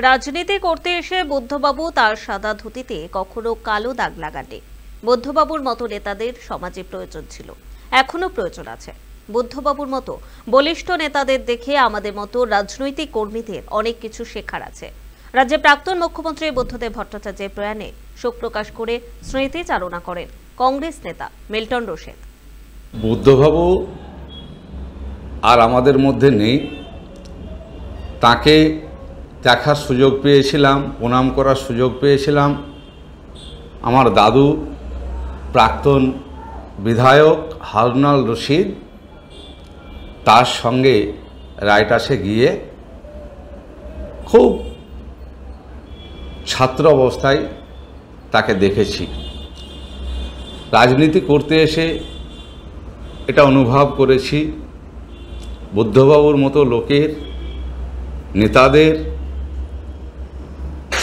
রাজনীতি করতে এসে বুদ্ধবাবু তার সাদা ধুতিতে কখনো কালো দাগ লাগাননি। বুদ্ধবাবুর মতো নেতাদের সমাজে প্রয়োজন ছিল, এখনো প্রয়োজন আছে। বুদ্ধবাবুর মতো বলিষ্ঠ নেতাদের দেখে আমাদের মতো রাজনৈতিক কর্মীদের অনেক কিছু শেখার আছে। রাজ্যের প্রাক্তন মুখ্যমন্ত্রী বুদ্ধদেব ভট্টাচার্যের প্রয়াণে শোক প্রকাশ করে স্মৃতিচারণা করেন কংগ্রেস নেতা মিল্টন রশিদ। বুদ্ধবাবু আর আমাদের মধ্যে নেই। তাকে দেখার সুযোগ পেয়েছিলাম, প্রণাম করার সুযোগ পেয়েছিলাম। আমার দাদু প্রাক্তন বিধায়ক হারুনাল রশিদ, তার সঙ্গে রায়টাসে গিয়ে খুব ছাত্র অবস্থায় তাকে দেখেছি। রাজনীতি করতে এসে এটা অনুভব করেছি, বুদ্ধবাবুর মতো লোকের, নেতাদের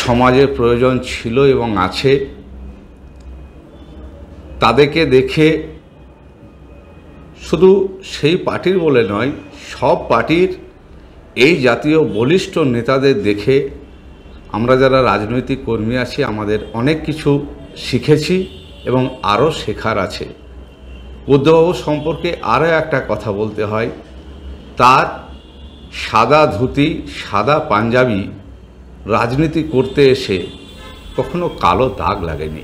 সমাজের প্রয়োজন ছিল এবং আছে। তাদেরকে দেখে শুধু সেই পার্টির বলে নয়, সব পার্টির এই জাতীয় বলিষ্ঠ নেতাদের দেখে আমরা যারা রাজনৈতিক কর্মী আছি আমাদের অনেক কিছু শিখেছি এবং আরও শেখার আছে। বুদ্ধবাবু সম্পর্কে আরও একটা কথা বলতে হয়, তার সাদা ধুতি, সাদা পাঞ্জাবি রাজনীতি করতে এসে কখনো কালো দাগ লাগেনি।